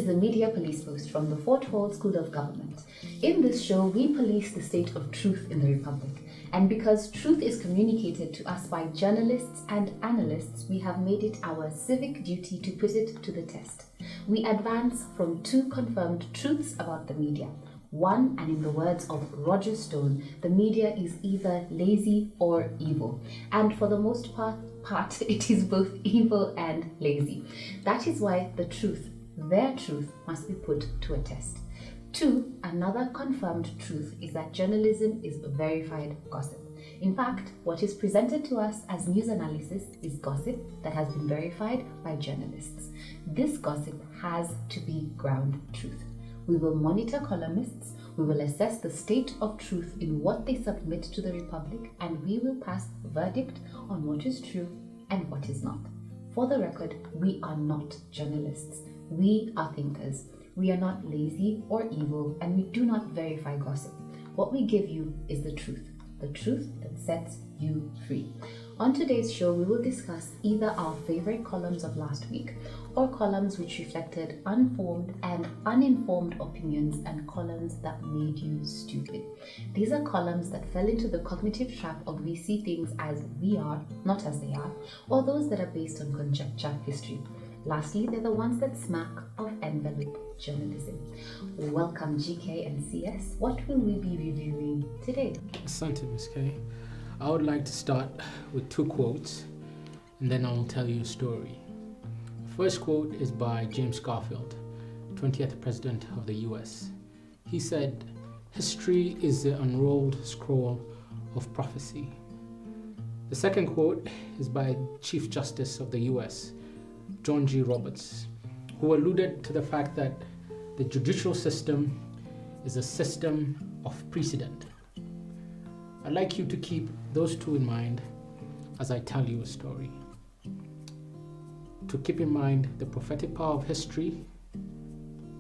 a media police post from the Fort Hall School of Government. In this show, we police the state of truth in the Republic. And because truth is communicated to us by journalists and analysts, we have made it our civic duty to put it to the test. We advance from 2 confirmed truths about the media. 1, and in the words of Roger Stone, the media is either lazy or evil. And for the most part, it is both evil and lazy. That is why the truth, their truth, must be put to a test. 2, another confirmed truth is that journalism is verified gossip. In fact, what is presented to us as news analysis is gossip that has been verified by journalists. This gossip has to be ground truth. We will monitor columnists, we will assess the state of truth in what they submit to the Republic, and we will pass a verdict on what is true and what is not. For the record, we are not journalists. We are thinkers. We are not lazy or evil, and we do not verify gossip. What we give you is the truth that sets you free. On today's show, we will discuss either our favorite columns of last week or columns which reflected unformed and uninformed opinions and columns that made you stupid. These are columns that fell into the cognitive trap of we see things as we are, not as they are, or those that are based on conjecture history. Lastly, they're the ones that smack of envelope journalism. Welcome GK and CS. What will we be reviewing today? Asante, Ms. K. I would like to start with 2 quotes, and then I will tell you a story. The first quote is by James Garfield, 20th President of the US. He said, "History is the unrolled scroll of prophecy." The second quote is by Chief Justice of the US, John G. Roberts, who alluded to the fact that the judicial system is a system of precedent. I'd like you to keep those 2 in mind as I tell you a story. To keep in mind the prophetic power of history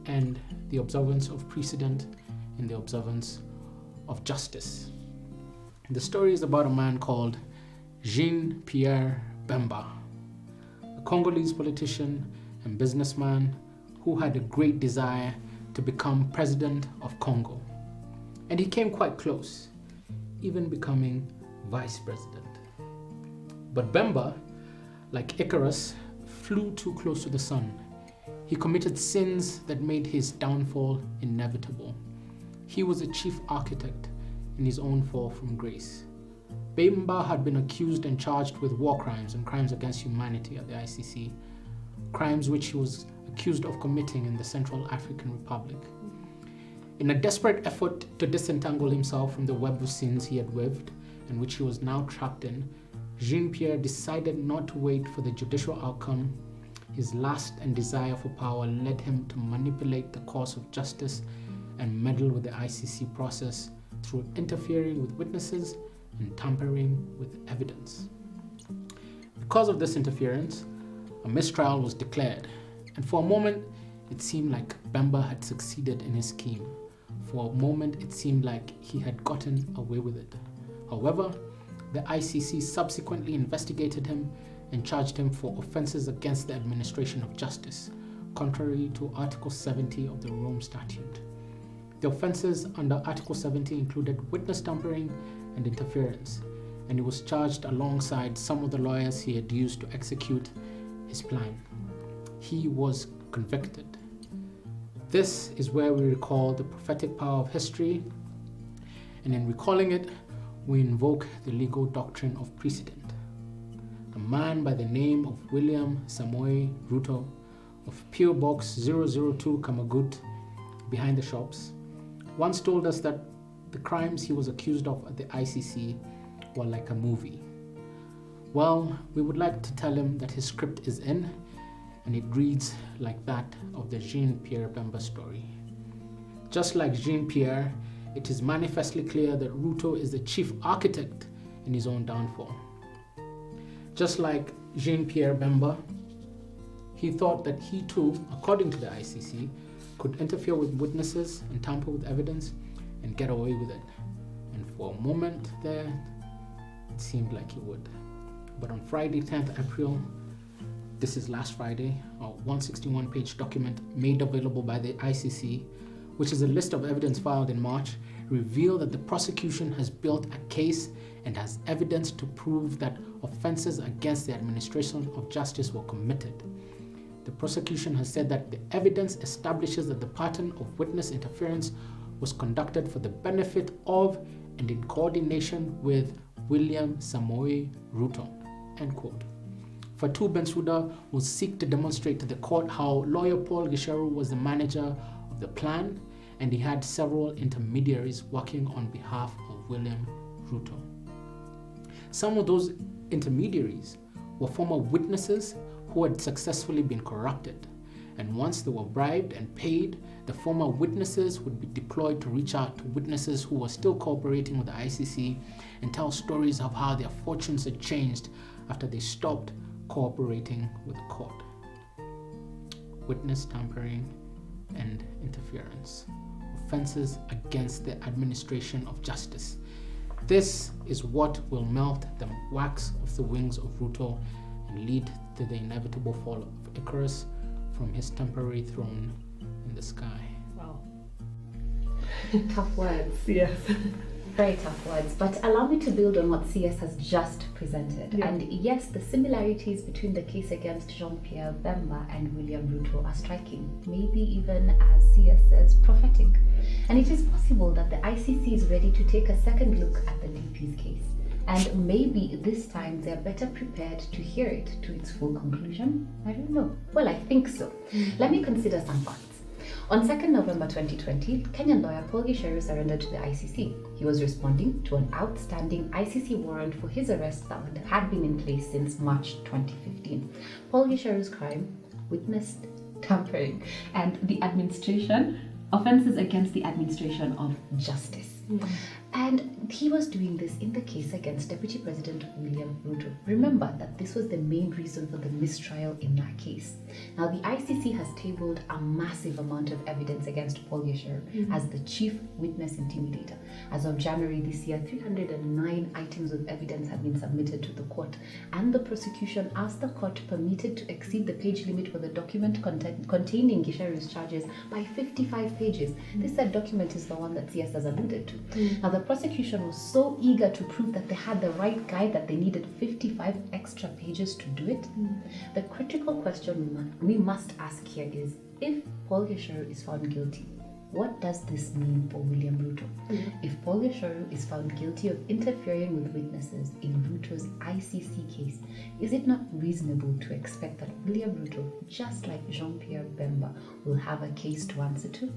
and the observance of precedent in the observance of justice. The story is about a man called Jean-Pierre Bemba, a Congolese politician and businessman who had a great desire to become president of Congo. And he came quite close, even becoming vice president. But Bemba, like Icarus, flew too close to the sun. He committed sins that made his downfall inevitable. He was a chief architect in his own fall from grace. Bemba had been accused and charged with war crimes and crimes against humanity at the ICC, crimes which he was accused of committing in the Central African Republic. In a desperate effort to disentangle himself from the web of sins he had weaved and which he was now trapped in, Jean-Pierre decided not to wait for the judicial outcome. His lust and desire for power led him to manipulate the course of justice and meddle with the ICC process through interfering with witnesses and tampering with evidence. Because of this interference, a mistrial was declared, and for a moment it seemed like Bemba had succeeded in his scheme. For a moment it seemed like he had gotten away with it. However, the ICC subsequently investigated him and charged him for offenses against the administration of justice, contrary to Article 70 of the Rome Statute. The offenses under Article 70 included witness tampering and interference, and he was charged alongside some of the lawyers he had used to execute his plan. He was convicted. This is where we recall the prophetic power of history, and in recalling it, we invoke the legal doctrine of precedent. A man by the name of William Samoei Ruto of PO Box 002 Kamagut, behind the shops, once told us that the crimes he was accused of at the ICC were like a movie. Well, we would like to tell him that his script is in, and it reads like that of the Jean-Pierre Bemba story. Just like Jean-Pierre, it is manifestly clear that Ruto is the chief architect in his own downfall. Just like Jean-Pierre Bemba, he thought that he too, according to the ICC, could interfere with witnesses and tamper with evidence and get away with it. And for a moment there, it seemed like he would. But on Friday, 10th April, this is last Friday, a 161-page document made available by the ICC, which is a list of evidence filed in March, revealed that the prosecution has built a case and has evidence to prove that offenses against the administration of justice were committed. The prosecution has said that the evidence establishes that the pattern of witness interference was conducted for the benefit of and in coordination with William Samoei Ruto, end quote. Fatu Bensouda will seek to demonstrate to the court how lawyer Paul Gisharu was the manager of the plan and he had several intermediaries working on behalf of William Ruto. Some of those intermediaries were former witnesses who had successfully been corrupted, and once they were bribed and paid, the former witnesses would be deployed to reach out to witnesses who were still cooperating with the ICC and tell stories of how their fortunes had changed after they stopped cooperating with the court. Witness tampering and interference. Offenses against the administration of justice. This is what will melt the wax off the wings of Ruto and lead to the inevitable fall of Icarus from his temporary throne in the sky. Wow. Tough words. Yes. Very tough words, but allow me to build on what CS has just presented. Yeah. And yes, the similarities between the case against Jean-Pierre Bemba and William Ruto are striking, maybe even, as CS says, prophetic. And it is possible that the ICC is ready to take a second look at the DP's case. And maybe this time they're better prepared to hear it to its full conclusion. I don't know. Well, I think so. Let me consider some facts. On 2nd November 2020, Kenyan lawyer Paul Gisharu surrendered to the ICC. He was responding to an outstanding ICC warrant for his arrest that had been in place since March 2015. Paul Gisharu's crime, witness tampering, and the administration, offenses against the administration of justice. And he was doing this in the case against Deputy President William Ruto. Remember that this was the main reason for the mistrial in that case. Now, the ICC has tabled a massive amount of evidence against Paul Gisharu as the chief witness intimidator. As of January this year, 309 items of evidence have been submitted to the court, and the prosecution asked the court permitted to exceed the page limit for the document containing Gisharu's charges by 55 pages. This said document is the one that CS has alluded to. Now, the prosecution was so eager to prove that they had the right guy that they needed 55 extra pages to do it. The critical question we must ask here is, if Paul Gisharu is found guilty, what does this mean for William Ruto? If Paul Gisharu is found guilty of interfering with witnesses in Ruto's ICC case, is it not reasonable to expect that William Ruto, just like Jean-Pierre Bemba, will have a case to answer to?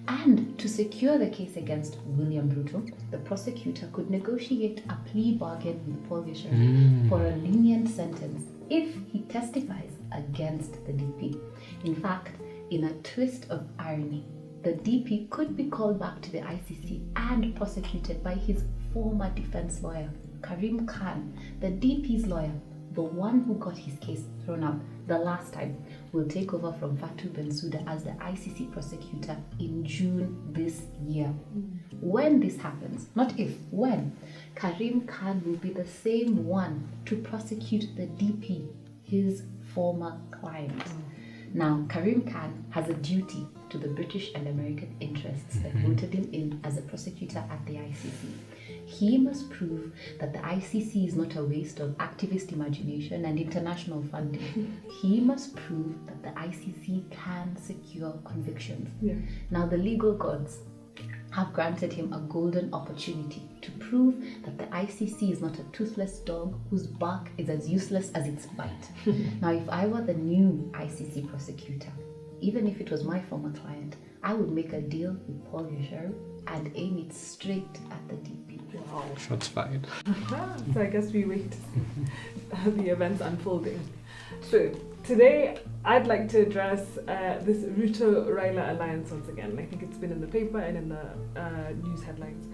And to secure the case against William Ruto, the prosecutor could negotiate a plea bargain with Paul Gisharu for a lenient sentence if he testifies against the DP. In fact, in a twist of irony, the DP could be called back to the ICC and prosecuted by his former defense lawyer, Karim Khan. The DP's lawyer, the one who got his case thrown out the last time, will take over from Fatu Bensouda as the ICC prosecutor in June this year. When this happens, not if, when, Karim Khan will be the same one to prosecute the DP, his former client. Now, Karim Khan has a duty to the British and American interests that voted him in as a prosecutor at the ICC. He must prove that the ICC is not a waste of activist imagination and international funding. He must prove that the ICC can secure convictions. Now, the legal gods have granted him a golden opportunity to prove that the ICC is not a toothless dog whose bark is as useless as its bite. Now, if I were the new ICC prosecutor, even if it was my former client, I would make a deal with Paul Gisharu and aim it straight at the DP. Wow. Shots fired. So I guess we wait to see the events unfolding. So today I'd like to address this Ruto-Raila alliance once again. I think it's been in the paper and in the news headlines.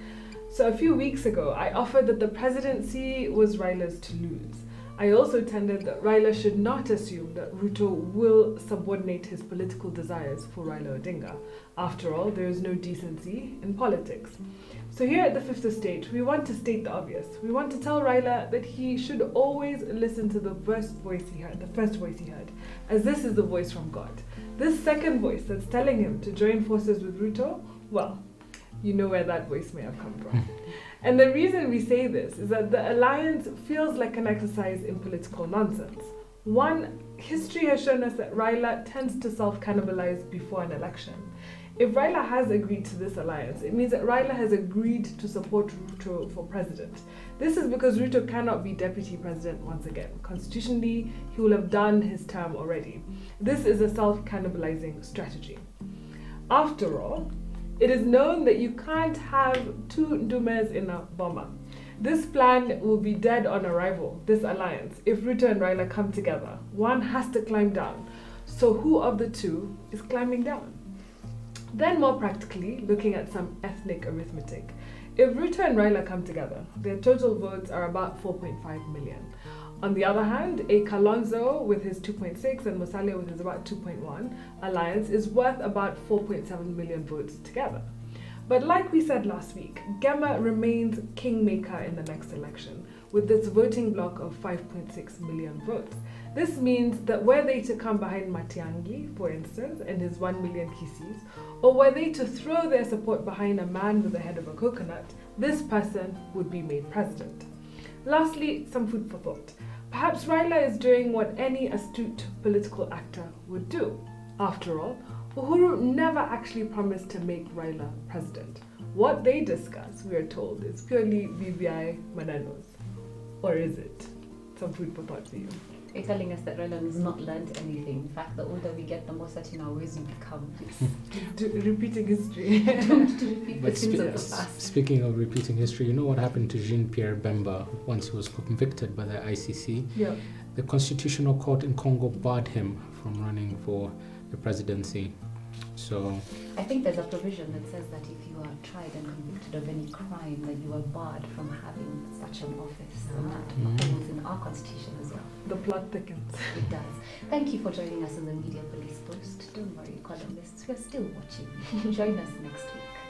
So a few weeks ago, I offered that the presidency was Raila's to lose. I also tended that Raila should not assume that Ruto will subordinate his political desires for Raila Odinga. After all, there is no decency in politics. So here at the Fifth Estate, we want to state the obvious. We want to tell Raila that he should always listen to the first voice he heard, as this is the voice from God. This second voice that's telling him to join forces with Ruto, well, you know where that voice may have come from. And the reason we say this is that the alliance feels like an exercise in political nonsense. One, history has shown us that Raila tends to self-cannibalize before an election. If Raila has agreed to this alliance, it means that Raila has agreed to support Ruto for president. This is because Ruto cannot be deputy president once again. Constitutionally, he will have done his term already. This is a self-cannibalizing strategy. After all, it is known that you can't have two Ndumes in a bomber. This plan will be dead on arrival, this alliance, if Ruto and Raila come together. One has to climb down. So who of the two is climbing down? Then more practically, looking at some ethnic arithmetic. If Ruto and Raila come together, their total votes are about 4.5 million. On the other hand, a Kalonzo with his 2.6 and Musalia with his about 2.1 alliance is worth about 4.7 million votes together. But like we said last week, Gema remains kingmaker in the next election with its voting bloc of 5.6 million votes. This means that were they to come behind Matiang'i, for instance, and his 1 million Kisis, or were they to throw their support behind a man with the head of a coconut, this person would be made president. Lastly, some food for thought. Perhaps Raila is doing what any astute political actor would do. After all, Uhuru never actually promised to make Raila president. What they discuss, we are told, is purely BBI Mananos. Or is it? Some food for thought for you. You're telling us that Raila has not learned anything. In fact, the older we get, the more certain our ways we become. Repeating history. Don't repeat the sins of the past. Speaking of repeating history, you know what happened to Jean-Pierre Bemba once he was convicted by the ICC? Yeah. The Constitutional Court in Congo barred him from running for the presidency. So I think there's a provision that says that if you are tried and convicted of any crime, that you are barred from having such an office. And that falls in our constitution as well. The plot thickens. It does. Thank you for joining us on the Media Police Post. Don't worry, columnists, we're still watching. Join us next week.